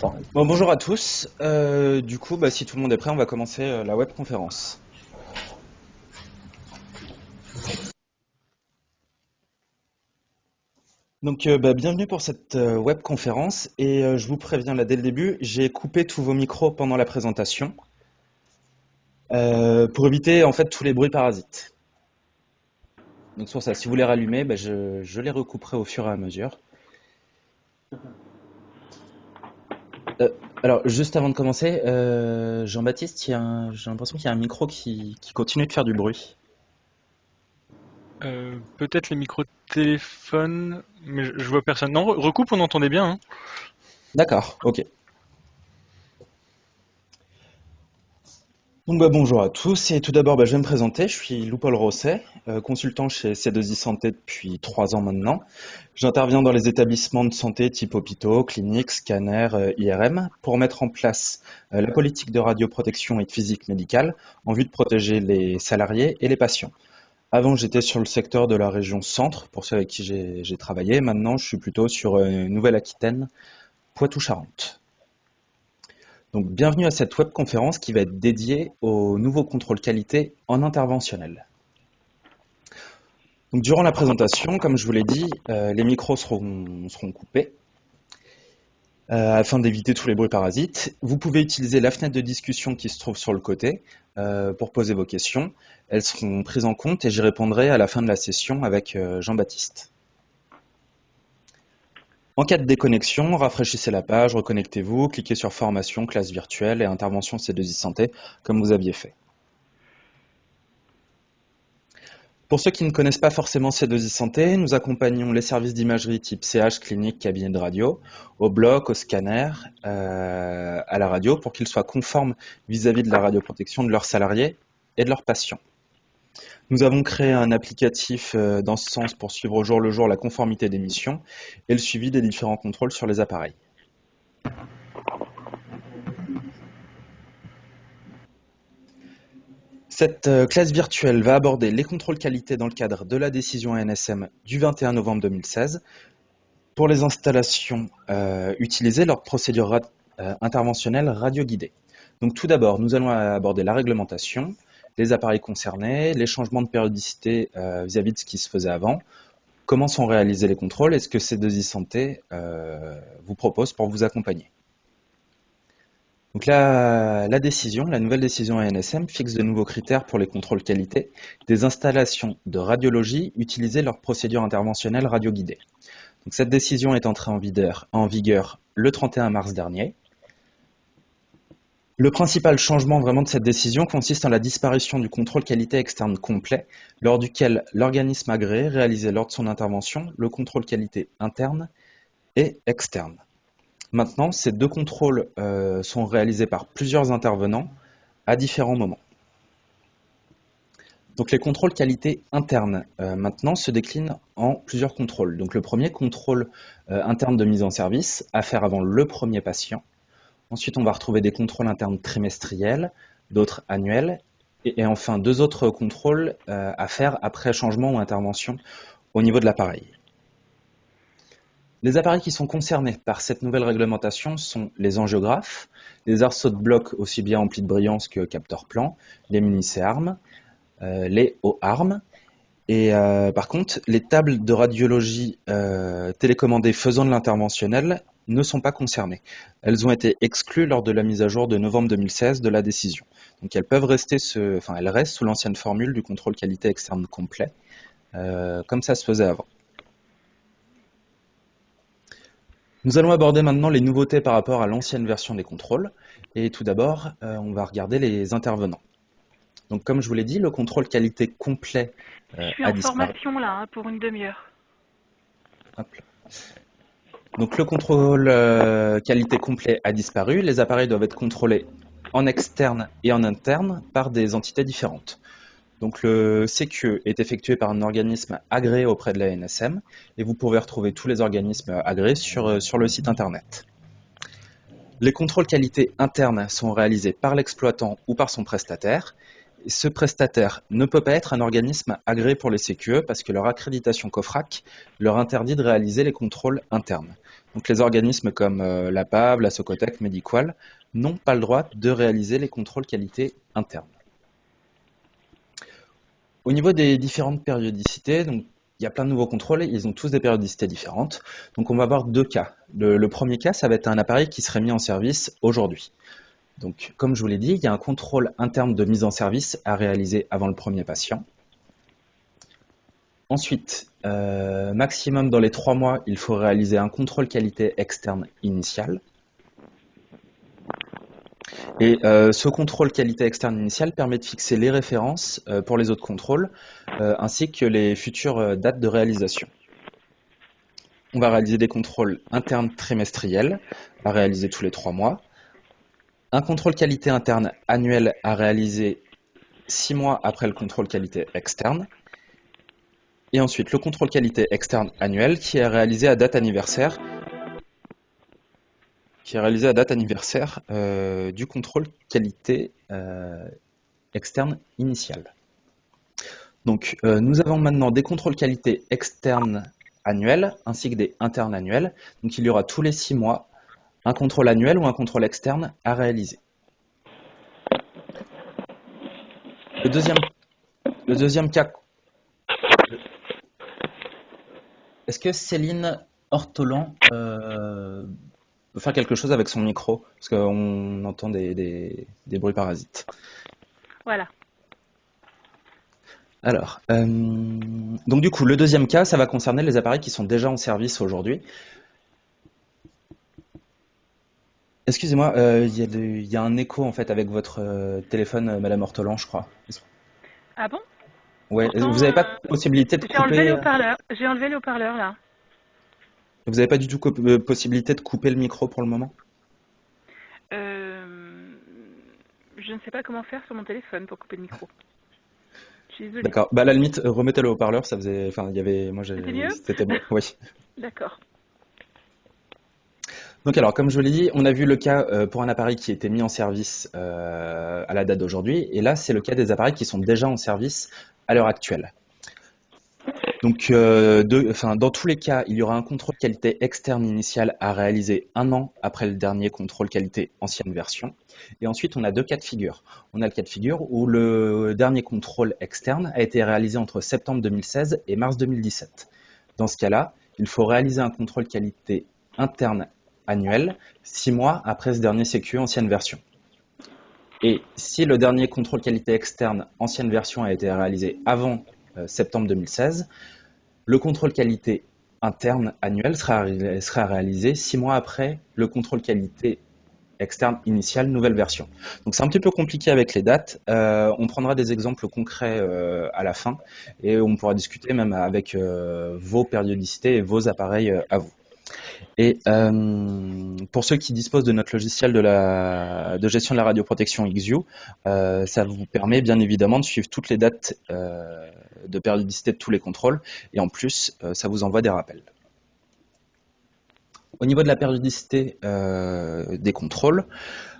Bon, bonjour à tous. Du coup, si tout le monde est prêt, on va commencer la webconférence. Donc, bienvenue pour cette webconférence. Et je vous préviens là dès le début, j'ai coupé tous vos micros pendant la présentation pour éviter en fait tous les bruits parasites. Donc, sur ça, si vous les rallumez, je les recouperai au fur et à mesure. Euh, alors, juste avant de commencer, Jean-Baptiste, j'ai l'impression qu'il y a un micro qui continue de faire du bruit. Peut-être les micros de téléphone, mais je vois personne. Non, recoupe, on entendait bien, hein. D'accord, ok. Donc bonjour à tous et tout d'abord je vais me présenter, je suis Lou-Paul Rosset, consultant chez C2I Santé depuis 3 ans maintenant. J'interviens dans les établissements de santé type hôpitaux, cliniques, scanners, IRM pour mettre en place la politique de radioprotection et de physique médicale en vue de protéger les salariés et les patients. Avant j'étais sur le secteur de la région centre pour ceux avec qui j'ai travaillé, maintenant je suis plutôt sur Nouvelle-Aquitaine, Poitou-Charentes. Donc, bienvenue à cette webconférence qui va être dédiée au nouveau contrôle qualité en interventionnel. Donc, durant la présentation, comme je vous l'ai dit, les micros seront coupés afin d'éviter tous les bruits parasites. Vous pouvez utiliser la fenêtre de discussion qui se trouve sur le côté pour poser vos questions. Elles seront prises en compte et j'y répondrai à la fin de la session avec Jean-Baptiste. En cas de déconnexion, rafraîchissez la page, reconnectez-vous, cliquez sur Formation, classe virtuelle et intervention C2I Santé comme vous aviez fait. Pour ceux qui ne connaissent pas forcément C2I Santé, nous accompagnons les services d'imagerie type CH, clinique, cabinet de radio, au bloc, au scanner, à la radio, pour qu'ils soient conformes vis-à-vis de la radioprotection de leurs salariés et de leurs patients. Nous avons créé un applicatif dans ce sens pour suivre au jour le jour la conformité des missions et le suivi des différents contrôles sur les appareils. Cette classe virtuelle va aborder les contrôles qualité dans le cadre de la décision ANSM du 21 novembre 2016 pour les installations utilisées lors de procédures interventionnelles radioguidées. Donc tout d'abord, nous allons aborder la réglementation, les appareils concernés, les changements de périodicité vis-à-vis de ce qui se faisait avant, comment sont réalisés les contrôles et ce que C2I Santé vous propose pour vous accompagner. Donc la décision, la nouvelle décision ANSM fixe de nouveaux critères pour les contrôles qualité des installations de radiologie utilisées lors de procédures interventionnelles radioguidées. Donc cette décision est entrée en vigueur le 31 mars dernier. Le principal changement vraiment de cette décision consiste en la disparition du contrôle qualité externe complet, lors duquel l'organisme agréé réalisait lors de son intervention le contrôle qualité interne et externe. Maintenant, ces deux contrôles sont réalisés par plusieurs intervenants à différents moments. Donc les contrôles qualité internes maintenant se déclinent en plusieurs contrôles. Donc le premier contrôle interne de mise en service à faire avant le premier patient. Ensuite, on va retrouver des contrôles internes trimestriels, d'autres annuels, et enfin deux autres contrôles à faire après changement ou intervention au niveau de l'appareil. Les appareils qui sont concernés par cette nouvelle réglementation sont les angiographes, les arceaux de bloc aussi bien amplis de brillance que capteurs plans, les mini-C-arms, les O-arms, et par contre, les tables de radiologie télécommandées faisant de l'interventionnel ne sont pas concernées. Elles ont été exclues lors de la mise à jour de novembre 2016 de la décision. Donc elles peuvent rester, elles restent sous l'ancienne formule du contrôle qualité externe complet, comme ça se faisait avant. Nous allons aborder maintenant les nouveautés par rapport à l'ancienne version des contrôles. Et tout d'abord, on va regarder les intervenants. Donc comme je vous l'ai dit, le contrôle qualité complet Je suis a en disparu. formation là, hein, pour une demi-heure. Hop là. Donc le contrôle qualité complet a disparu. Les appareils doivent être contrôlés en externe et en interne par des entités différentes. Donc le CQE est effectué par un organisme agréé auprès de la NSM et vous pouvez retrouver tous les organismes agréés sur le site internet. Les contrôles qualité internes sont réalisés par l'exploitant ou par son prestataire ce prestataire ne peut pas être un organisme agréé pour les CQE parce que leur accréditation COFRAC leur interdit de réaliser les contrôles internes. Donc les organismes comme la PAV, la Socotec, Mediqual n'ont pas le droit de réaliser les contrôles qualité internes. Au niveau des différentes périodicités, donc, il y a plein de nouveaux contrôles, ils ont tous des périodicités différentes. Donc on va avoir deux cas. Le premier cas, ça va être un appareil qui serait mis en service aujourd'hui. Donc comme je vous l'ai dit, il y a un contrôle interne de mise en service à réaliser avant le premier patient. Ensuite, maximum dans les 3 mois, il faut réaliser un contrôle qualité externe initial. Et ce contrôle qualité externe initial permet de fixer les références pour les autres contrôles, ainsi que les futures dates de réalisation. On va réaliser des contrôles internes trimestriels à réaliser tous les 3 mois. Un contrôle qualité interne annuel à réaliser 6 mois après le contrôle qualité externe. Et ensuite, le contrôle qualité externe annuel qui est réalisé à date anniversaire, du contrôle qualité externe initial. Donc, nous avons maintenant des contrôles qualité externes annuels ainsi que des internes annuels. Donc, il y aura tous les 6 mois un contrôle annuel ou un contrôle externe à réaliser. Le deuxième cas. Est-ce que Céline Ortolan peut faire quelque chose avec son micro? Parce qu'on entend des bruits parasites. Voilà. Alors, donc du coup, le deuxième cas, ça va concerner les appareils qui sont déjà en service aujourd'hui. Excusez-moi, il y a un écho en fait avec votre téléphone, Madame Ortolan, je crois. Ah bon? Ouais, Pourtant, vous n'avez pas de possibilité de j'ai enlevé les couper. haut-parleurs. J'ai enlevé les haut-parleurs là. Vous n'avez pas du tout possibilité de couper le micro pour le moment? Euh, Je ne sais pas comment faire sur mon téléphone pour couper le micro. Je suis désolée. D'accord. Bah à la limite, remettez le haut-parleur, ça faisait. Enfin, il y avait. C'était mieux? C'était bon. Oui. D'accord. Donc alors, comme je vous l'ai dit, on a vu le cas pour un appareil qui était mis en service à la date d'aujourd'hui, et là, c'est le cas des appareils qui sont déjà en service à l'heure actuelle. Donc, dans tous les cas, il y aura un contrôle qualité externe initial à réaliser 1 an après le dernier contrôle qualité ancienne version. Et ensuite, on a deux cas de figure. On a le cas de figure où le dernier contrôle externe a été réalisé entre septembre 2016 et mars 2017. Dans ce cas-là, il faut réaliser un contrôle qualité interne annuel 6 mois après ce dernier CQE ancienne version. Et si le dernier contrôle qualité externe ancienne version a été réalisé avant septembre 2016, le contrôle qualité interne annuel sera réalisé 6 mois après le contrôle qualité externe initial nouvelle version. Donc c'est un petit peu compliqué avec les dates. On prendra des exemples concrets à la fin et on pourra discuter même avec vos périodicités et vos appareils à vous. Et pour ceux qui disposent de notre logiciel de gestion de la radioprotection XView, ça vous permet bien évidemment de suivre toutes les dates de périodicité de tous les contrôles, et en plus, ça vous envoie des rappels. Au niveau de la périodicité des contrôles,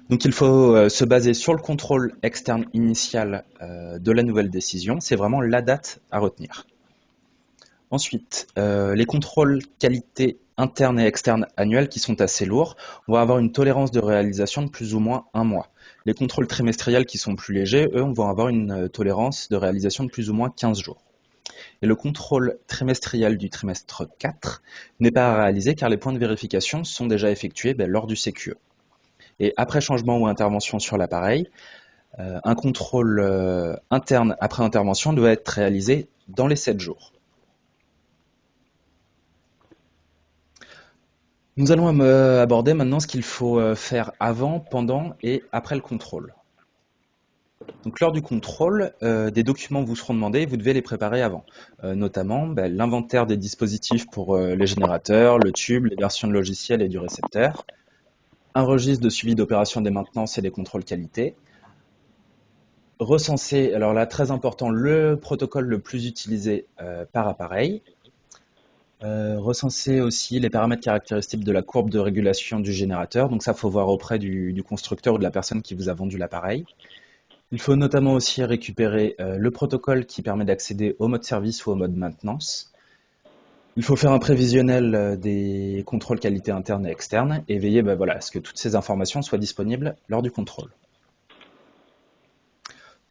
donc il faut se baser sur le contrôle externe initial de la nouvelle décision. C'est vraiment la date à retenir. Ensuite, les contrôles qualité interne et externe annuels qui sont assez lourds, on va avoir une tolérance de réalisation de plus ou moins 1 mois. Les contrôles trimestriels qui sont plus légers, eux, on va avoir une tolérance de réalisation de plus ou moins 15 jours. Et le contrôle trimestriel du trimestre 4 n'est pas à réaliser car les points de vérification sont déjà effectués lors du CQE. Et après changement ou intervention sur l'appareil, un contrôle interne après intervention doit être réalisé dans les 7 jours. Nous allons aborder maintenant ce qu'il faut faire avant, pendant et après le contrôle. Donc lors du contrôle, des documents vous seront demandés et vous devez les préparer avant. Notamment l'inventaire des dispositifs pour les générateurs, le tube, les versions de logiciel et du récepteur, un registre de suivi d'opération des maintenances et des contrôles qualité, recenser, alors là très important, le protocole le plus utilisé par appareil, recenser aussi les paramètres caractéristiques de la courbe de régulation du générateur. Donc ça, il faut voir auprès du constructeur ou de la personne qui vous a vendu l'appareil. Il faut notamment aussi récupérer le protocole qui permet d'accéder au mode service ou au mode maintenance. Il faut faire un prévisionnel des contrôles qualité interne et externe et veiller voilà, à ce que toutes ces informations soient disponibles lors du contrôle.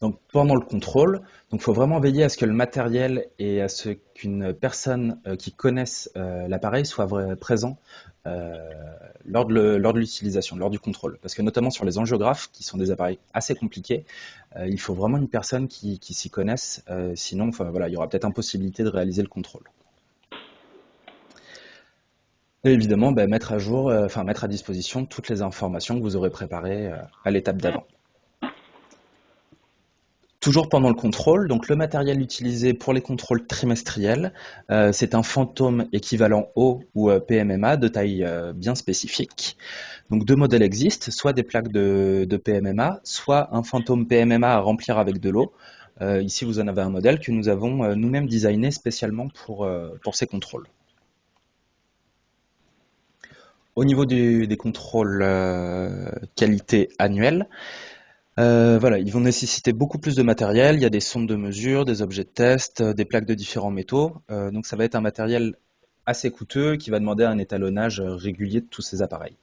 Donc pendant le contrôle, il faut vraiment veiller à ce que le matériel et à ce qu'une personne qui connaisse l'appareil soit présent lors de l'utilisation, lors du contrôle. Parce que notamment sur les angiographes, qui sont des appareils assez compliqués, il faut vraiment une personne qui s'y connaisse, sinon voilà, il y aura peut-être impossibilité de réaliser le contrôle. Et évidemment, mettre à disposition toutes les informations que vous aurez préparées à l'étape d'avant. Toujours pendant le contrôle, donc le matériel utilisé pour les contrôles trimestriels, c'est un fantôme équivalent O ou PMMA de taille bien spécifique. Donc deux modèles existent, soit des plaques de PMMA, soit un fantôme PMMA à remplir avec de l'eau. Ici, vous en avez un modèle que nous avons nous-mêmes designé spécialement pour ces contrôles. Au niveau des contrôles qualité annuels, voilà, ils vont nécessiter beaucoup plus de matériel. Il y a des sondes de mesure, des objets de test, des plaques de différents métaux. Donc ça va être un matériel assez coûteux qui va demander un étalonnage régulier de tous ces appareils.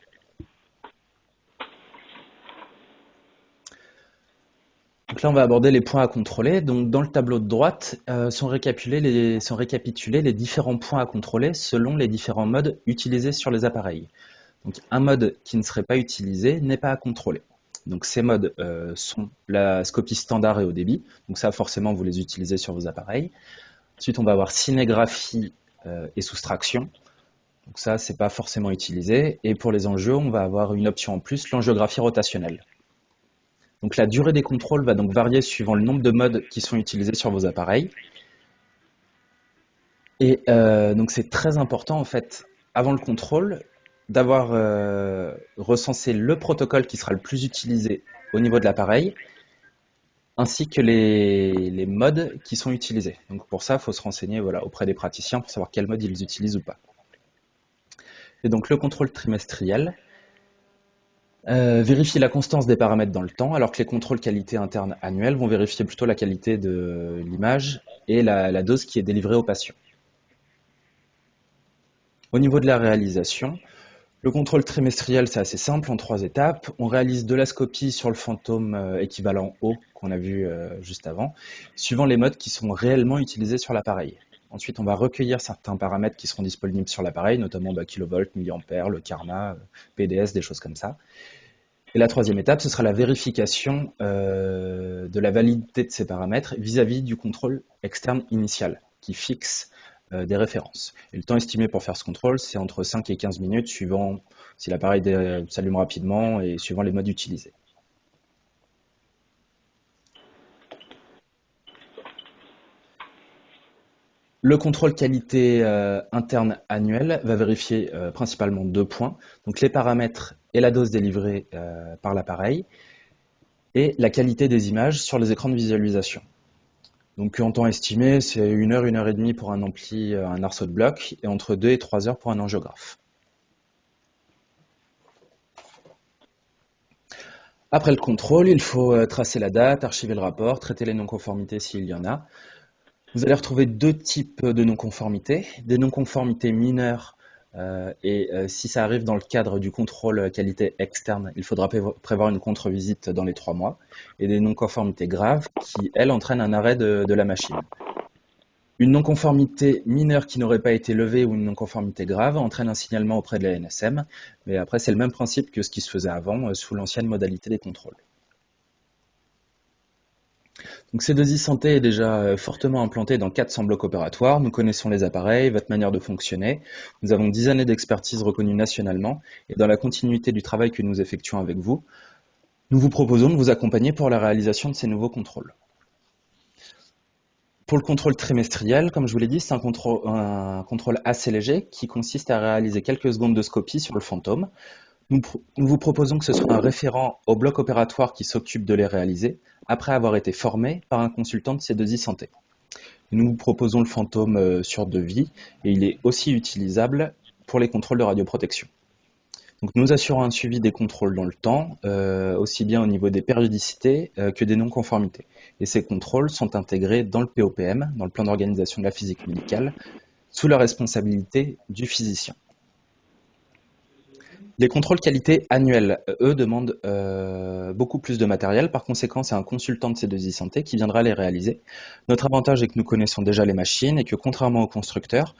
Donc là, on va aborder les points à contrôler. Donc dans le tableau de droite sont récapitulés les différents points à contrôler selon les différents modes utilisés sur les appareils. Donc un mode qui ne serait pas utilisé n'est pas à contrôler. Donc ces modes sont la scopie standard et haut débit. Donc ça, forcément, vous les utilisez sur vos appareils. Ensuite, on va avoir cinégraphie et soustraction. Donc ça, c'est pas forcément utilisé. Et pour les enjeux, on va avoir une option en plus, l'angiographie rotationnelle. Donc la durée des contrôles va donc varier suivant le nombre de modes qui sont utilisés sur vos appareils. Et donc c'est très important, en fait, avant le contrôle, d'avoir recensé le protocole qui sera le plus utilisé au niveau de l'appareil, ainsi que les modes qui sont utilisés. Donc pour ça, il faut se renseigner auprès des praticiens pour savoir quel mode ils utilisent ou pas. Et donc le contrôle trimestriel vérifie la constance des paramètres dans le temps, alors que les contrôles qualité interne annuels vont vérifier plutôt la qualité de l'image et la dose qui est délivrée au patient. Au niveau de la réalisation, le contrôle trimestriel, c'est assez simple, en 3 étapes. On réalise de la scopie sur le fantôme équivalent O qu'on a vu juste avant, suivant les modes qui sont réellement utilisés sur l'appareil. Ensuite, on va recueillir certains paramètres qui seront disponibles sur l'appareil, notamment kilovolts, milliampères, le karma, PDS, des choses comme ça. Et la 3e étape, ce sera la vérification de la validité de ces paramètres vis-à-vis du contrôle externe initial, qui fixe des références. Et le temps estimé pour faire ce contrôle, c'est entre 5 et 15 minutes, suivant si l'appareil s'allume rapidement et suivant les modes utilisés. Le contrôle qualité interne annuel va vérifier principalement 2 points, donc les paramètres et la dose délivrée par l'appareil, et la qualité des images sur les écrans de visualisation. Donc en temps estimé, c'est 1 heure, 1 heure et demie pour un ampli, un arceau de bloc, et entre 2 et 3 heures pour un angiographe. Après le contrôle, il faut tracer la date, archiver le rapport, traiter les non-conformités s'il y en a. Vous allez retrouver 2 types de non-conformités. Des non-conformités mineures, et si ça arrive dans le cadre du contrôle qualité externe, il faudra prévoir une contre-visite dans les 3 mois. Et des non-conformités graves qui, elles, entraînent un arrêt de la machine. Une non-conformité mineure qui n'aurait pas été levée ou une non-conformité grave entraîne un signalement auprès de la NSM. Mais après, c'est le même principe que ce qui se faisait avant, sous l'ancienne modalité des contrôles. Donc C2I Santé est déjà fortement implanté dans 400 blocs opératoires. Nous connaissons les appareils, votre manière de fonctionner. Nous avons 10 années d'expertise reconnue nationalement. Et dans la continuité du travail que nous effectuons avec vous, nous vous proposons de vous accompagner pour la réalisation de ces nouveaux contrôles. Pour le contrôle trimestriel, comme je vous l'ai dit, c'est un contrôle assez léger qui consiste à réaliser quelques secondes de scopie sur le fantôme. Nous vous proposons que ce soit un référent au bloc opératoire qui s'occupe de les réaliser, après avoir été formé par un consultant de C2I Santé. Nous vous proposons le fantôme sur devis, et il est aussi utilisable pour les contrôles de radioprotection. Donc nous assurons un suivi des contrôles dans le temps, aussi bien au niveau des périodicités que des non-conformités. Et ces contrôles sont intégrés dans le POPM, dans le plan d'organisation de la physique médicale, sous la responsabilité du physicien. Les contrôles qualité annuels, eux, demandent beaucoup plus de matériel. Par conséquent, c'est un consultant de C2I Santé qui viendra les réaliser. Notre avantage est que nous connaissons déjà les machines et que, contrairement aux constructeurs,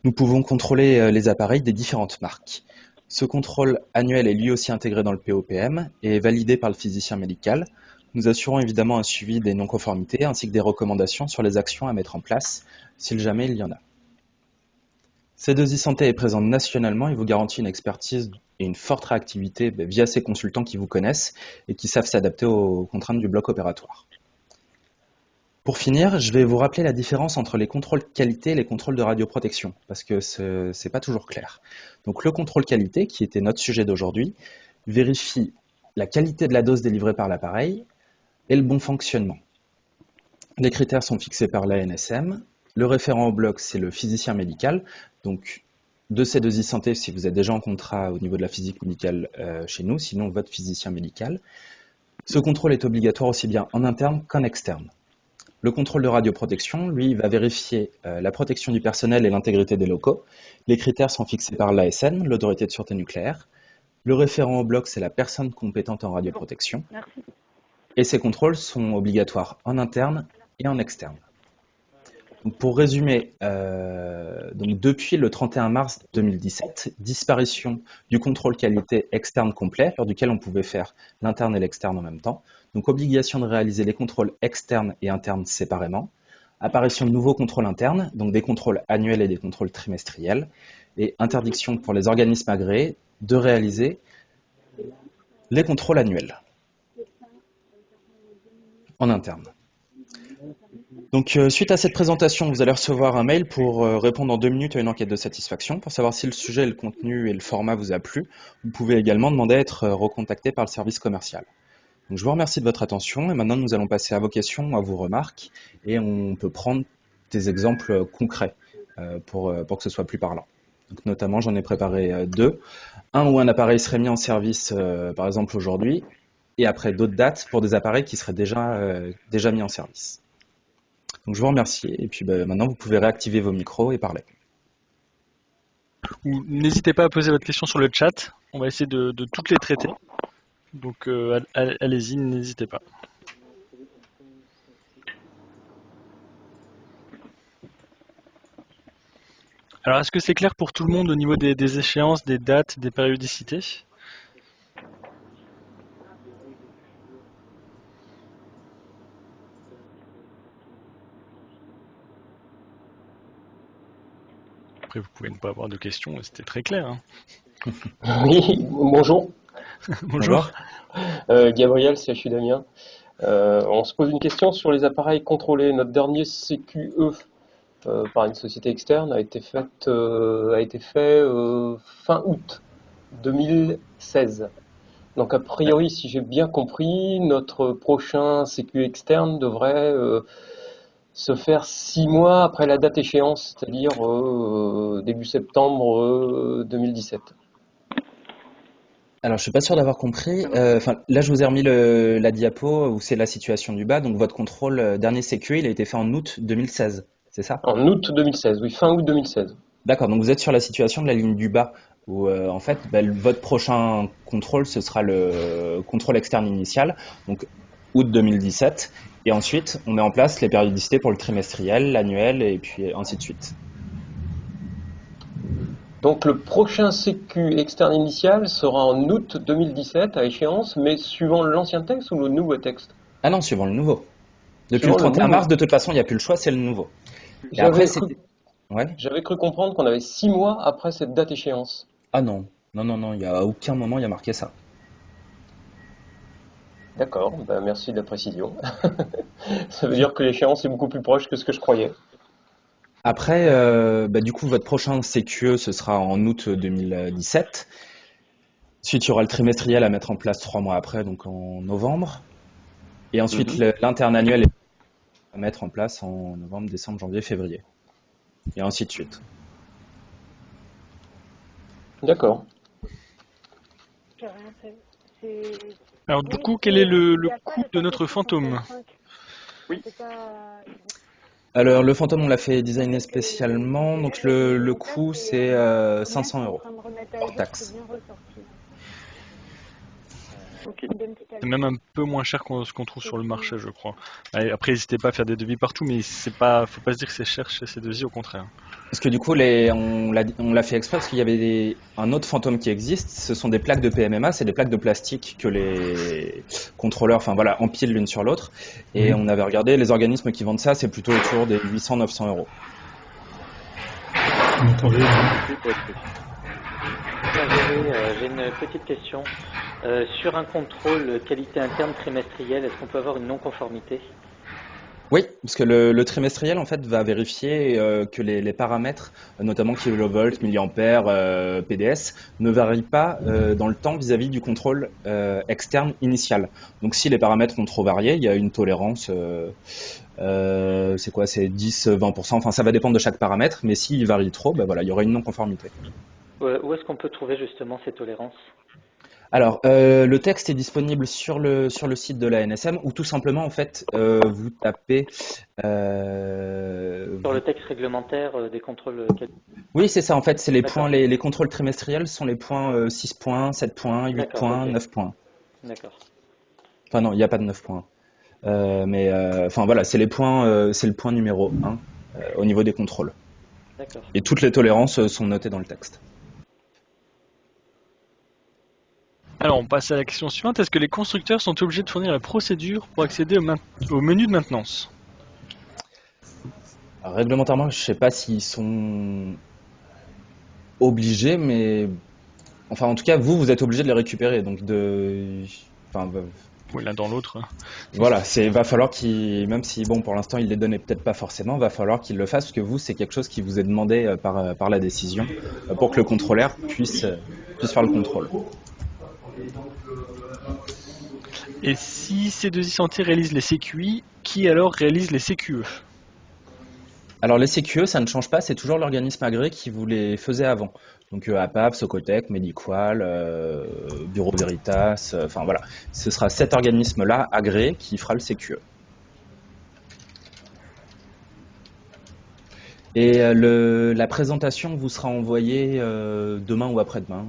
nous pouvons contrôler les appareils des différentes marques. Ce contrôle annuel est lui aussi intégré dans le POPM et est validé par le physicien médical. Nous assurons évidemment un suivi des non-conformités ainsi que des recommandations sur les actions à mettre en place, si jamais il y en a. C2I Santé est présent nationalement et vous garantit une expertise et une forte réactivité via ces consultants qui vous connaissent et qui savent s'adapter aux contraintes du bloc opératoire. Pour finir, je vais vous rappeler la différence entre les contrôles qualité et les contrôles de radioprotection, parce que c'est pas toujours clair. Donc le contrôle qualité, qui était notre sujet d'aujourd'hui, vérifie la qualité de la dose délivrée par l'appareil et le bon fonctionnement. Les critères sont fixés par l'ANSM. Le référent au bloc, c'est le physicien médical. Donc de C2I Santé, si vous êtes déjà en contrat au niveau de la physique médicale chez nous, sinon votre physicien médical. Ce contrôle est obligatoire aussi bien en interne qu'en externe. Le contrôle de radioprotection, lui, va vérifier la protection du personnel et l'intégrité des locaux. Les critères sont fixés par l'ASN, l'autorité de sûreté nucléaire. Le référent au bloc, c'est la personne compétente en radioprotection. Merci. Et ces contrôles sont obligatoires en interne et en externe. Donc pour résumer, donc depuis le 31 mars 2017, disparition du contrôle qualité externe complet, lors duquel on pouvait faire l'interne et l'externe en même temps. Donc obligation de réaliser les contrôles externes et internes séparément. Apparition de nouveaux contrôles internes, donc des contrôles annuels et des contrôles trimestriels. Et interdiction pour les organismes agréés de réaliser les contrôles annuels en interne. Donc, suite à cette présentation, vous allez recevoir un mail pour répondre en 2 minutes à une enquête de satisfaction pour savoir si le sujet, le contenu et le format vous a plu. Vous pouvez également demander à être recontacté par le service commercial. Donc, je vous remercie de votre attention et maintenant nous allons passer à vos questions, à vos remarques et on peut prendre des exemples concrets pour que ce soit plus parlant. Donc, notamment, j'en ai préparé 2. Un où un appareil serait mis en service, par exemple aujourd'hui, et après d'autres dates pour des appareils qui seraient déjà mis en service. Donc je vous remercie et puis maintenant vous pouvez réactiver vos micros et parler. Ou n'hésitez pas à poser votre question sur le chat. On va essayer de toutes les traiter. Donc allez-y, n'hésitez pas. Alors est-ce que c'est clair pour tout le monde au niveau des échéances, des dates, des périodicités? Après vous pouvez ne pas avoir de questions, c'était très clair, hein. Oui, bonjour. Bonjour. Gabriel, CHU d'Amiens. On se pose une question sur les appareils contrôlés. Notre dernier CQE par une société externe a été fait fin août 2016. Donc a priori, si j'ai bien compris, notre prochain CQE externe devrait se faire 6 mois après la date échéance, c'est-à-dire début septembre 2017. Alors je suis pas sûr d'avoir compris. Là je vous ai remis la diapo où c'est la situation du bas. Donc votre contrôle dernier CQE, il a été fait en août 2016, c'est ça? En août 2016, oui, fin août 2016. D'accord, donc vous êtes sur la situation de la ligne du bas où en fait votre prochain contrôle ce sera le contrôle externe initial, donc août 2017, et ensuite on met en place les périodicités pour le trimestriel, l'annuel et puis ainsi de suite. Donc le prochain CQ externe initial sera en août 2017 à échéance, mais suivant l'ancien texte ou le nouveau texte? Ah non, suivant le nouveau. Depuis le Suivant le 31 mars, nouveau. de toute façon, il n'y a plus le choix, c'est le nouveau. Et après, J'avais cru, c'était... Ouais. j'avais cru comprendre qu'on avait 6 mois après cette date échéance. Ah non, non, non, non, il n'y a aucun moment, il y a marqué ça. D'accord, ben merci de la précision. Ça veut dire que l'échéance est beaucoup plus proche que ce que je croyais. Après, du coup, votre prochain CQE, ce sera en août 2017. Ensuite, il y aura le trimestriel à mettre en place 3 mois après, donc en novembre. Et ensuite, Mhm. l'interne annuel est à mettre en place en novembre, décembre, janvier, février. Et ainsi de suite. D'accord. Alors du coup, quel est le coût de notre fantôme? Alors, le fantôme, on l'a fait designer spécialement, donc le coût, c'est 500 € hors taxe. C'est même un peu moins cher ce qu'on trouve sur le marché, je crois. Allez, après, n'hésitez pas à faire des devis partout, mais c'est pas, faut pas se dire que c'est cher chez ces devis, au contraire. Parce que du coup, on l'a fait exprès parce qu'il y avait un autre fantôme qui existe. Ce sont des plaques de PMMA, c'est des plaques de plastique que les contrôleurs, enfin voilà, empilent l'une sur l'autre. Et on avait regardé les organismes qui vendent ça, c'est plutôt autour des 800-900 €. J'ai une petite question. Sur un contrôle qualité interne trimestriel, est-ce qu'on peut avoir une non-conformité? Oui, parce que le trimestriel en fait va vérifier que les paramètres, notamment kilovolts, milliampères, PDS, ne varient pas dans le temps vis-à-vis du contrôle externe initial. Donc si les paramètres ont trop varié, il y a une tolérance, c'est quoi, c'est 10-20%, enfin ça va dépendre de chaque paramètre, mais s'il varie trop, ben voilà, il y aura une non-conformité. Où est-ce qu'on peut trouver justement ces tolérances? Alors, le texte est disponible sur le site de la NSM ou tout simplement, en fait, vous tapez. Sur le texte réglementaire des contrôles qualité. Oui, c'est ça, en fait, c'est les D'accord. points, les contrôles trimestriels sont les points 6 points, 7 points, 8 D'accord, points, ok. 9 points. D'accord. Enfin, non, il n'y a pas de 9 points. Mais, enfin, voilà, c'est le point numéro 1 au niveau des contrôles. D'accord. Et toutes les tolérances sont notées dans le texte. Alors, on passe à la question suivante. Est-ce que les constructeurs sont obligés de fournir la procédure pour accéder au menu de maintenance? Alors, réglementairement, je ne sais pas s'ils sont obligés, mais enfin, en tout cas, vous êtes obligé de les récupérer. Donc, enfin, Oui, l'un dans l'autre. voilà, va falloir même si, bon, pour l'instant, il les donnait peut-être pas forcément, va falloir qu'il le fasse, parce que vous, c'est quelque chose qui vous est demandé par la décision, pour que le contrôleur puisse faire le contrôle. Et si C2I Santé réalise les CQI, qui alors réalise les CQE? Alors, les CQE, ça ne change pas, c'est toujours l'organisme agréé qui vous les faisait avant. Donc, APAV, Socotec, Mediqual, Bureau Veritas, enfin voilà. Ce sera cet organisme-là, agréé, qui fera le CQE. Et la présentation vous sera envoyée demain ou après-demain.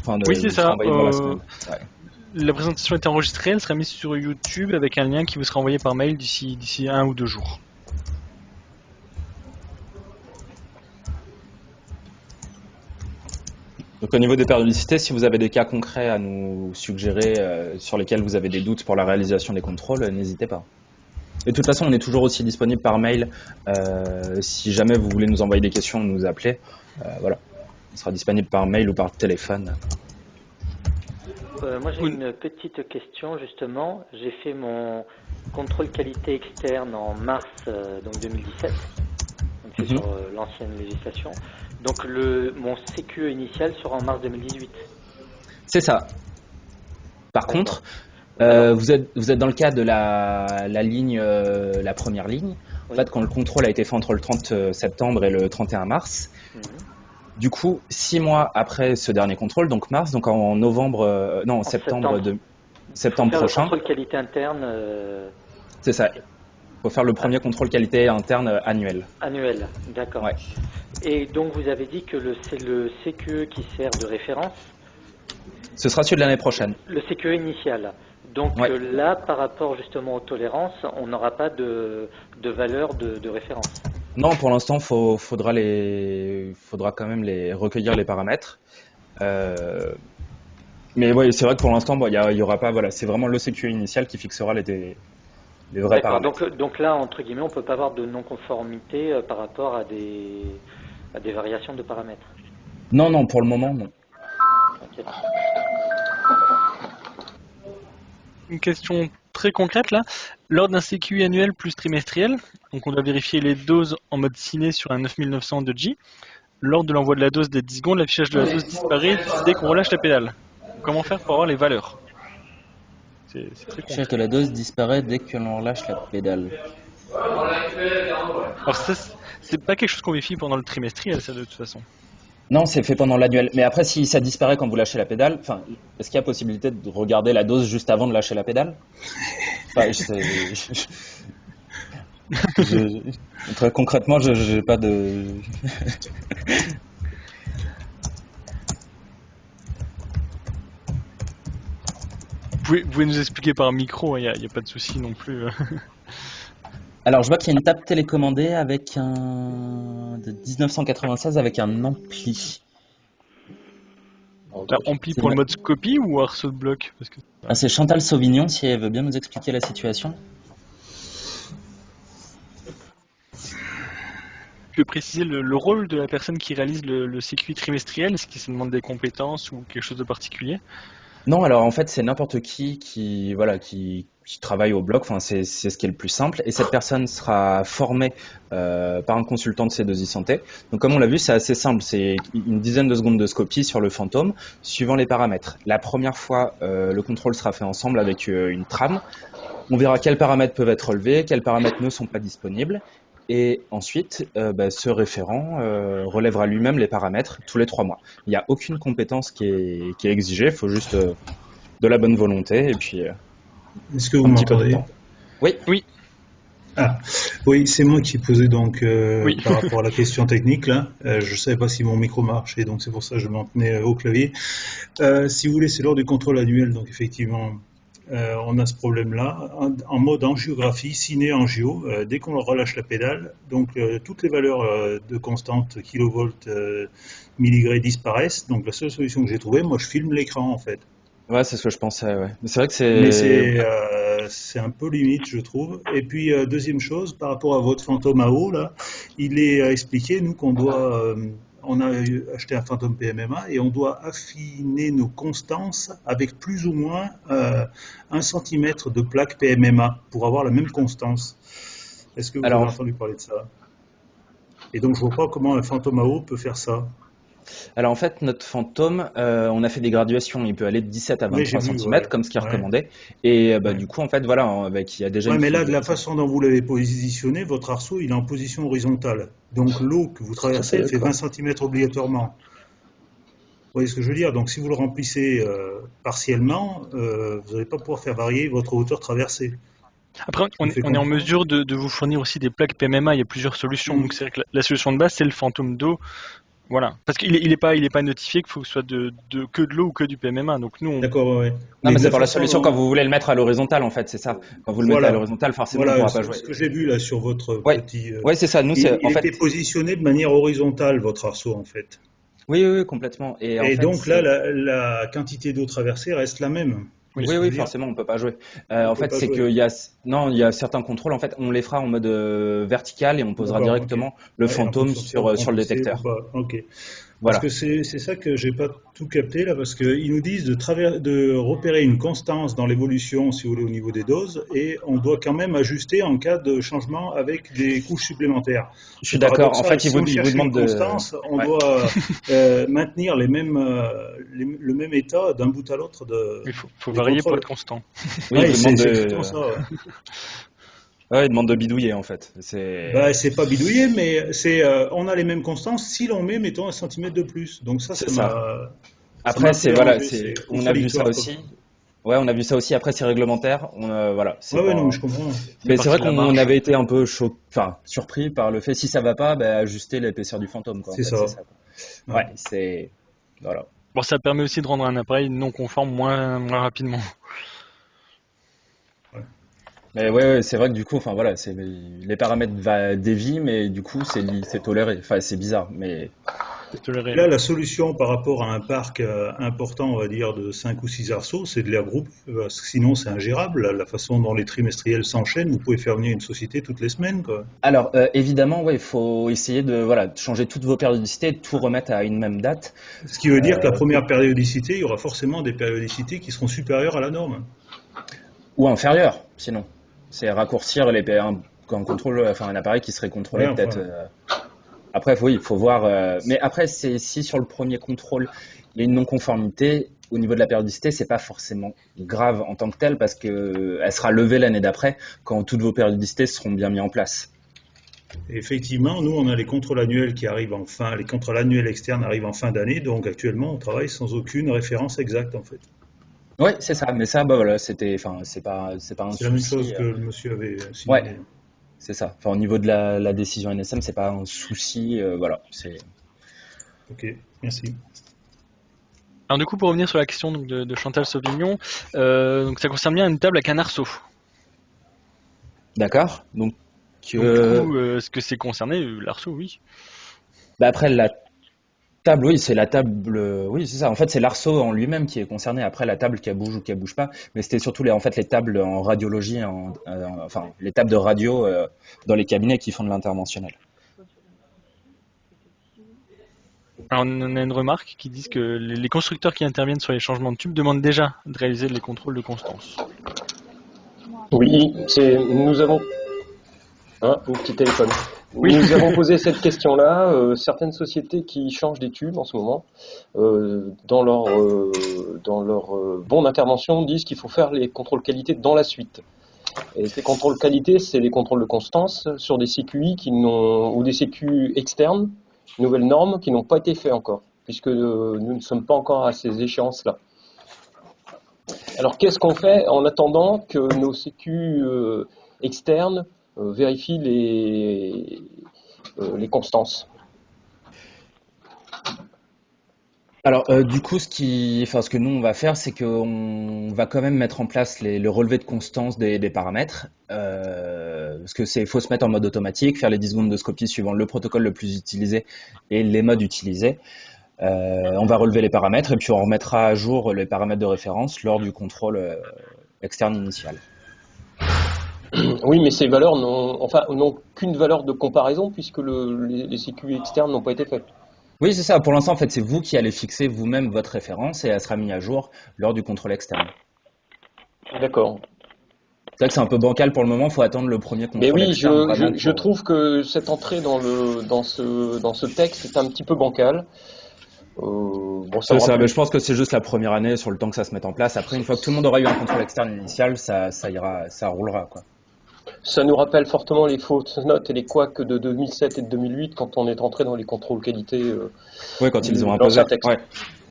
Oui, c'est vous sera ça. envoyée dans la semaine. Ouais. La présentation est enregistrée, elle sera mise sur YouTube avec un lien qui vous sera envoyé par mail d'ici 1 ou 2 jours. Donc au niveau des périodicités, si vous avez des cas concrets à nous suggérer sur lesquels vous avez des doutes pour la réalisation des contrôles, n'hésitez pas. Et de toute façon, on est toujours aussi disponible par mail. Si jamais vous voulez nous envoyer des questions, nous appeler, voilà. On sera disponible par mail ou par téléphone. Moi j'ai une petite question justement. J'ai fait mon contrôle qualité externe en mars donc 2017. Donc c'est sur l'ancienne législation. Donc mon CQE initial sera en mars 2018. C'est ça. Par contre, vous êtes dans le cas de la ligne, la première ligne. En fait, quand le contrôle a été fait entre le 30 septembre et le 31 mars, du coup, 6 mois après ce dernier contrôle, donc mars, donc en novembre, non, en septembre prochain. Le contrôle qualité interne. C'est ça. Il faut faire le premier contrôle qualité interne annuel. Annuel, d'accord. Ouais. Et donc vous avez dit que c'est le CQE qui sert de référence. Ce sera celui de l'année prochaine. Le CQE initial. Donc là, par rapport justement aux tolérances, on n'aura pas de valeur de référence. Non, pour l'instant, faudra quand même recueillir les paramètres. Mais oui, c'est vrai que pour l'instant, il y aura pas. Voilà, c'est vraiment le CQE initial qui fixera les vrais paramètres. Donc là, entre guillemets, on peut pas avoir de non-conformité par rapport à des variations de paramètres. Non, pour le moment, non. Okay. Une question très concrète là. Lors d'un CQI annuel plus trimestriel, donc on doit vérifier les doses en mode ciné sur un 9900 de G. Lors de l'envoi de la dose des 10 secondes, l'affichage de la dose disparaît dès qu'on relâche la pédale. Comment faire pour avoir les valeurs? C'est très concret. L'affichage de la dose disparaît dès que l'on relâche la pédale. Alors ça, c'est pas quelque chose qu'on vérifie pendant le trimestriel, ça, de toute façon. Non, c'est fait pendant l'annuel. Mais après, si ça disparaît quand vous lâchez la pédale, enfin, est-ce qu'il y a possibilité de regarder la dose juste avant de lâcher la pédale? Enfin, très concrètement, je j'ai pas de. Vous pouvez nous expliquer par micro, il n'y a pas de souci non plus. Alors, je vois qu'il y a une table télécommandée avec un de 1996 avec un ampli. Ampli C'est pour le une- mode Scopy ou arceau de bloc? Parce que Ah, c'est Chantal Sauvignon, si elle veut bien nous expliquer la situation. tu peux préciser le rôle de la personne qui réalise le CQI trimestriel? Est-ce qu'il se demande des compétences ou quelque chose de particulier? Non, alors en fait, c'est n'importe qui, voilà, qui travaille au bloc. Enfin, c'est ce qui est le plus simple. Et cette personne sera formée par un consultant de C2I Santé. Donc, comme on l'a vu, c'est assez simple. C'est une dizaine de secondes de scopie sur le fantôme, suivant les paramètres. La première fois, le contrôle sera fait ensemble avec une trame. On verra quels paramètres peuvent être relevés, quels paramètres ne sont pas disponibles. Et ensuite, ce référent relèvera lui-même les paramètres tous les 3 mois. Il n'y a aucune compétence qui est exigée, il faut juste de la bonne volonté et puis Est-ce que vous un petit peu de m'entendez? temps. Oui, Oui, Ah, oui, c'est moi qui posais donc oui. par rapport à la question technique là. Je ne savais pas si mon micro marchait, donc c'est pour ça que je m'en tenais au clavier. Si vous voulez, c'est lors du contrôle annuel, donc effectivement, on a ce problème-là. En mode angiographie, ciné-angio, dès qu'on relâche la pédale, donc toutes les valeurs de constante, kilovolts, milligrés disparaissent. Donc la seule solution que j'ai trouvée, moi je filme l'écran en fait. ouais, c'est ce que je pensais. Ouais. Mais c'est vrai que Mais c'est. c'est un peu limite, je trouve. Et puis, deuxième chose, par rapport à votre fantôme à eau, là, il est expliqué, nous, qu'on doit, on a acheté un fantôme PMMA et on doit affiner nos constances avec plus ou moins 1 cm de plaque PMMA pour avoir la même constance. Est-ce que vous avez Alors, entendu parler de ça? Et donc, je vois pas comment un fantôme à eau peut faire ça. alors en fait, notre fantôme, on a fait des graduations. Il peut aller de 17 à Oui, j'ai 23 vu, cm, ouais. comme ce qui est Ouais, recommandé. Et ouais. du coup, en fait, voilà, il y a déjà Ouais, une mais là, de la fluidité. façon dont vous l'avez positionné, votre arceau, il est en position horizontale. Donc l'eau que vous Tout à traversez, fait elle fait 20 d'accord. cm obligatoirement. Vous voyez ce que je veux dire? Donc si vous le remplissez partiellement, vous n'allez pas pouvoir faire varier votre hauteur traversée. Après, Je me fais on est en comprendre? mesure de vous fournir aussi des plaques PMMA. Il y a plusieurs solutions. Donc, Hmm. c'est vrai que la solution de base, c'est le fantôme d'eau. Voilà. Parce qu'il il est pas notifié qu'il faut que ce soit que de l'eau ou que du PMMA. Donc, nous, D'accord, ouais, ouais. Non, Mais mais de c'est la pour la façon solution quand dont... vous voulez le mettre à l'horizontale, en fait, c'est ça. Quand vous le mettez à Voilà, l'horizontale, forcément, on ne voilà, pourra pas jouer. ce que j'ai vu là sur votre Ouais, petit... ouais, c'est ça. Nous, c'est il en était fait, positionné de manière horizontale, votre arceau, en fait. oui, oui, oui, complètement. Et en Et fait, donc là, c'est la quantité d'eau traversée reste la même. Vous voyez oui. ce oui, que je oui, veux dire? forcément, on peut pas jouer. On En peut fait, pas c'est jouer. qu'il y a, non, il y a certains contrôles. En fait, on les fera en mode vertical et on posera D'accord, ok. directement le Ouais, et en fantôme fonction de ça, vous sur le remplissez ou détecteur. pas. Ok. Parce que Voilà. c'est ça que j'ai pas tout capté là, parce qu'ils nous disent de repérer une constance dans l'évolution, si vous voulez, au niveau des doses, et on doit quand même ajuster en cas de changement avec des couches supplémentaires. Je suis C'est d'accord. En paradoxal. fait, Si on il vous cherche une demande de. constance, on Ouais. doit maintenir les mêmes, le même état d'un bout à l'autre Faut des varier pour contrôles. être constant. Oui, il Oui, vous demande c'est exactement de. ça. Ouais. Ouais, il demande de bidouiller en fait. Bah, c'est pas bidouillé, mais c'est on a les mêmes constances si l'on met, mettons, 1 cm de plus. Donc C'est ça ça. m'a Après, un peu c'est voilà, dérangé. c'est C'est on a vu ça contradictoire, quoi. aussi. Ouais, on a vu ça aussi. Après, c'est réglementaire. Voilà, c'est Ouais, ouais, non, mais pas. je comprends. Ça fait Mais c'est partie vrai de la qu'on marge. avait été un peu enfin, surpris par le fait si ça va pas, ajuster l'épaisseur du fantôme, quoi. En C'est fait, c'est ça. ça, quoi. Ouais. Ouais, c'est voilà. Bon, ça permet aussi de rendre un appareil non conforme moins rapidement. Ouais. Mais ouais, c'est vrai que du coup, enfin voilà, c'est les paramètres dévient, mais du coup, c'est toléré. Enfin, c'est bizarre, mais C'est toléré. Là, la solution par rapport à un parc important, on va dire, de 5 ou 6 arceaux, c'est de l'air groupe, parce que sinon c'est ingérable. La façon dont les trimestriels s'enchaînent, vous pouvez faire venir une société toutes les semaines, quoi. alors évidemment, ouais, il faut essayer de voilà, de changer toutes vos périodicités, de tout remettre à une même date. Ce qui veut dire que la Pour première périodicité, il y aura forcément des périodicités qui seront supérieures à la norme. ou inférieur, sinon. C'est raccourcir un contrôle, enfin un appareil qui serait Ouais, contrôlé peut-être. enfin, Après, oui, il faut voir. Mais après, c'est si sur le premier contrôle, il y a une non-conformité au niveau de la périodicité, c'est pas forcément grave en tant que tel parce que elle sera levée l'année d'après quand toutes vos périodicités seront bien mises en place. Et effectivement, nous, on a les contrôles annuels qui arrivent en fin, les contrôles annuels externes arrivent en fin d'année, donc actuellement, on travaille sans aucune référence exacte, en fait. Oui, c'est ça. Mais ça, bah voilà, enfin, c'est pas un C'est la même chose souci. que le monsieur avait Ouais, signalé. c'est ça. Enfin, au niveau de la décision NSM, c'est pas un souci. Voilà. Ok, merci. Alors du coup, pour revenir sur la question donc, de Chantal Sauvignon, donc ça concerne bien une table avec un arceau. D'accord. Donc, Donc du coup, est-ce que c'est concerné l'arceau? Oui. bah après la table, oui, c'est la table. Oui, c'est ça. En fait, c'est l'arceau en lui-même qui est concerné. Après, la table qui bouge ou qui bouge pas. Mais c'était surtout en fait, les tables en radiologie, enfin, les tables de radio dans les cabinets qui font de l'interventionnel. Alors on a une remarque qui dit que les constructeurs qui interviennent sur les changements de tubes demandent déjà de réaliser les contrôles de constance. Oui, nous avons un petit téléphone. Oui. Nous avons posé cette question-là. Certaines sociétés qui changent des tubes en ce moment, dans leur bon d'intervention, disent qu'il faut faire les contrôles qualité dans la suite. Et ces contrôles qualité, c'est les contrôles de constance sur des CQI ou des CQ externes, nouvelles normes qui n'ont pas été faits encore, puisque nous ne sommes pas encore à ces échéances-là. Alors qu'est-ce qu'on fait en attendant que nos CQ externes vérifient les constances? Alors, du coup, ce que nous on va faire, c'est qu'on va quand même mettre en place le relevé de constance des paramètres, parce que faut se mettre en mode automatique, faire les 10 secondes de scopie suivant le protocole le plus utilisé et les modes utilisés. On va relever les paramètres et puis on remettra à jour les paramètres de référence lors du contrôle externe initial. Oui, mais ces valeurs n'ont qu'une valeur de comparaison puisque les CQ externes n'ont pas été faits. Oui, c'est ça. Pour l'instant, en fait, c'est vous qui allez fixer vous-même votre référence et elle sera mise à jour lors du contrôle externe. D'accord. C'est vrai que c'est un peu bancal pour le moment, il faut attendre le premier Mais contrôle oui, externe vraiment je pour... trouve que cette entrée dans ce texte est un petit peu bancale. Bon, C'est ça, mais je pense que c'est juste la première année sur le temps que ça se mette en place. Après, une fois que tout le monde aura eu un contrôle externe initial, ça ira, ça roulera, quoi. Ça nous rappelle fortement les fausses notes et les couacs de 2007 et de 2008 quand on est entré dans les contrôles qualité Oui, quand ils ont de imposé. l'ancien texte. Ouais.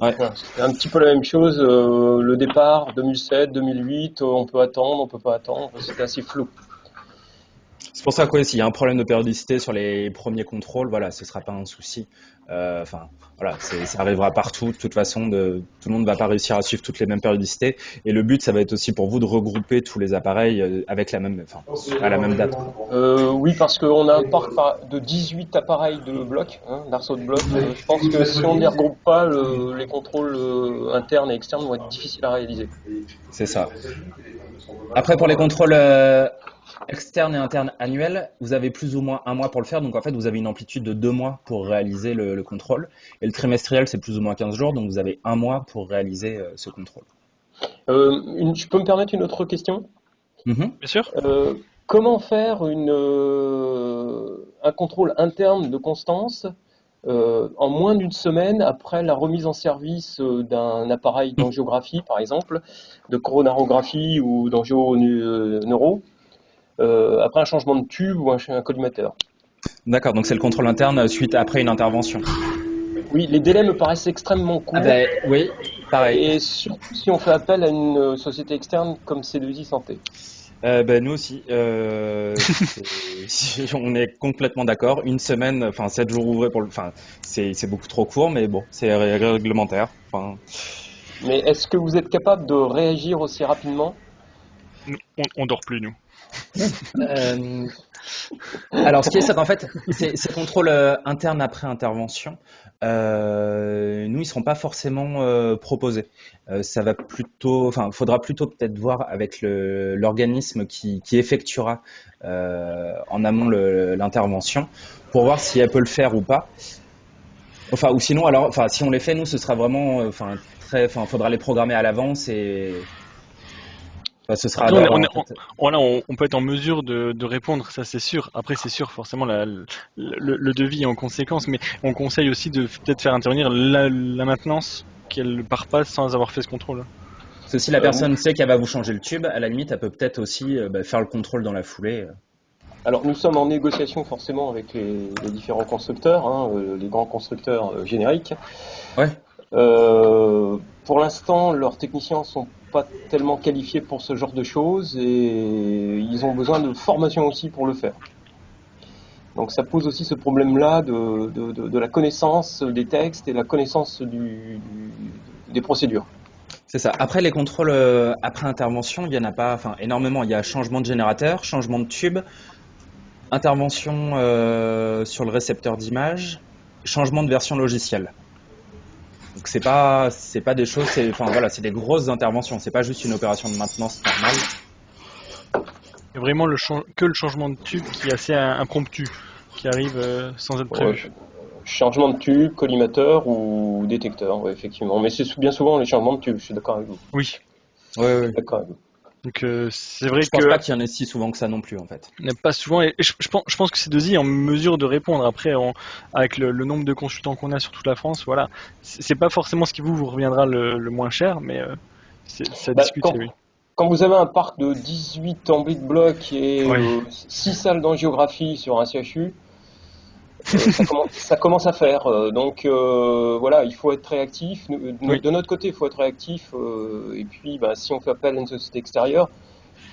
Voilà, c'est un petit peu la même chose. Le départ, 2007, 2008, on peut attendre, on peut pas attendre. C'était assez flou. C'est pour ça que s'il y a un problème de périodicité sur les premiers contrôles, voilà, ce sera pas un souci. Enfin, voilà, ça arrivera partout. De toute façon, tout le monde ne va pas réussir à suivre toutes les mêmes périodicités. Et le but, ça va être aussi pour vous de regrouper tous les appareils avec à la même date, quoi. Oui, parce qu'on a un parc de 18 appareils de blocs, d'arceaux de blocs. Je pense que si on ne les regroupe pas, les contrôles internes et externes vont être difficiles à réaliser. C'est ça. Après, pour les contrôles externes et internes annuels, vous avez plus ou moins un mois pour le faire. Donc, en fait, vous avez une amplitude de 2 mois pour réaliser le contrôle. Et le trimestriel, c'est plus ou moins 15 jours. Donc, vous avez un mois pour réaliser ce contrôle. Je peux me permettre une autre question? Bien sûr. Comment faire un contrôle interne de constance en moins d'une semaine après la remise en service d'un appareil d'angiographie, par exemple, de coronarographie ou d'angio-neuro, après un changement de tube ou un collimateur? D'accord, donc c'est le contrôle interne suite après une intervention. Oui, les délais me paraissent extrêmement courts. Oui, pareil. Et surtout si on fait appel à une société externe comme C2I Santé. Nous aussi, on est complètement d'accord. Une semaine, enfin 7 jours ouvrés c'est beaucoup trop court, mais bon, c'est réglementaire. Mais est-ce que vous êtes capable de réagir aussi rapidement? On dort plus, nous. Alors, ce qui est, c'est qu'en fait, ces contrôles internes après intervention, nous, ils seront pas forcément proposés. Ça va plutôt, enfin, faudra plutôt peut-être voir avec l'organisme qui effectuera en amont l'intervention pour voir si elle peut le faire ou pas. Enfin, ou sinon, alors, enfin, si on les fait, nous, ce sera vraiment, faudra les programmer à l'avance et. Ce sera Après, on peut être en mesure de répondre, ça c'est sûr. Après, c'est sûr, forcément, le devis est en conséquence, mais on conseille aussi de peut-être faire intervenir la maintenance, qu'elle ne part pas sans avoir fait ce contrôle. Parce que si la personne sait qu'elle va vous changer le tube, à la limite, elle peut peut-être aussi faire le contrôle dans la foulée. Alors nous sommes en négociation forcément avec les différents constructeurs, hein, les grands constructeurs génériques. Ouais. Pour l'instant, leurs techniciens ne sont pas tellement qualifiés pour ce genre de choses et ils ont besoin de formation aussi pour le faire. Donc ça pose aussi ce problème-là de la connaissance des textes et la connaissance des procédures. C'est ça. Après les contrôles après intervention, il y en a pas, enfin énormément. Il y a changement de générateur, changement de tube, intervention sur le récepteur d'image, changement de version logicielle. Donc c'est pas des choses, enfin voilà, c'est des grosses interventions. C'est pas juste une opération de maintenance normale. Il y a vraiment que le changement de tube qui est assez impromptu, qui arrive sans être prévu. Changement de tube, collimateur ou détecteur, ouais, effectivement. Mais c'est bien souvent les changements de tube, je suis d'accord avec vous. Oui. Ouais. D'accord avec vous. Donc c'est vrai Je pense pas qu'il y en ait si souvent que ça non plus en fait. Il n'y en a pas souvent, et je pense que C2I est en mesure de répondre après avec le nombre de consultants qu'on a sur toute la France. Voilà, c'est pas forcément ce qui vous reviendra le moins cher, mais c'est à discuter. Oui. Quand vous avez un parc de 18 ambris de bloc et Ouais. 6 salles d'angiographiie sur un CHU, ça commence à faire. Donc voilà, il faut être réactif. Oui. De notre côté, il faut être réactif. Et puis, si on fait appel à une société extérieure,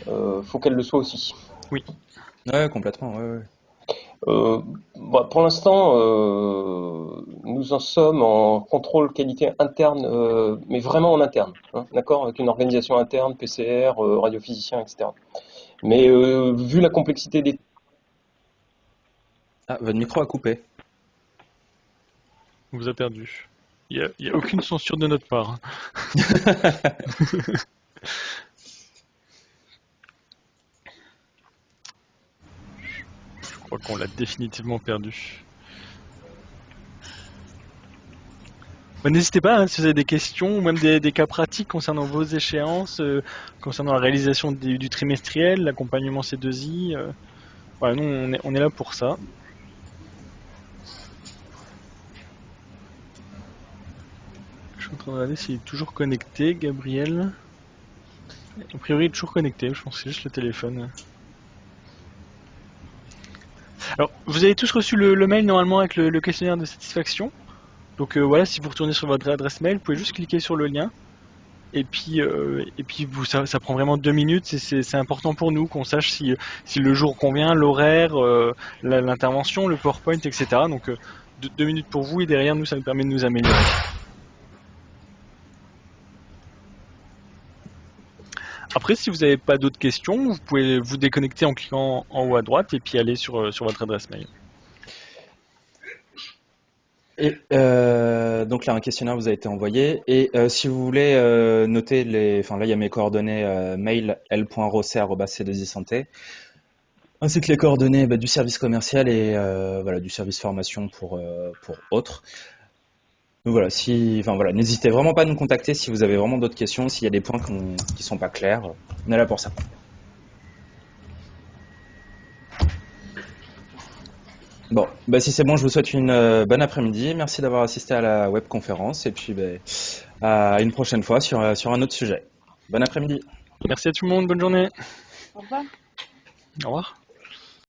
faut qu'elle le soit aussi. Oui. Ouais, complètement. Ouais. Pour l'instant, nous en sommes en contrôle qualité interne, mais vraiment en interne, hein, d'accord, avec une organisation interne, PCR, radiophysicien, etc. Mais vu la complexité des... Ah, votre micro a coupé. On vous a perdu. Il n'y a aucune censure de notre part. Je crois qu'on l'a définitivement perdu. N'hésitez pas, hein, si vous avez des questions ou même des cas pratiques concernant vos échéances, concernant la réalisation du trimestriel, l'accompagnement C2I. Voilà, nous on est là pour ça. Je suis en train de regarder s'il est toujours connecté, Gabriel. A priori, il est toujours connecté, je pense que c'est juste le téléphone. Alors, vous avez tous reçu le mail normalement avec le questionnaire de satisfaction. Donc voilà, si vous retournez sur votre adresse mail, vous pouvez juste cliquer sur le lien. Et puis ça prend vraiment 2 minutes. C'est important pour nous qu'on sache si le jour convient, l'horaire, l'intervention, le PowerPoint, etc. Donc 2 minutes pour vous et derrière nous, ça nous permet de nous améliorer. Après, si vous n'avez pas d'autres questions, vous pouvez vous déconnecter en cliquant en haut à droite et puis aller sur votre adresse mail. Et donc là, un questionnaire vous a été envoyé. Et si vous voulez noter enfin là, il y a mes coordonnées mail l.rosset@c2isanté, ainsi que les coordonnées du service commercial et voilà, du service formation pour autres. Donc voilà, n'hésitez vraiment pas à nous contacter si vous avez vraiment d'autres questions, s'il y a des points qui sont pas clairs. On est là pour ça. Bon, si c'est bon, je vous souhaite une bonne après-midi. Merci d'avoir assisté à la webconférence et puis à une prochaine fois sur un autre sujet. Bon après-midi. Merci à tout le monde, bonne journée. Au revoir. Au revoir.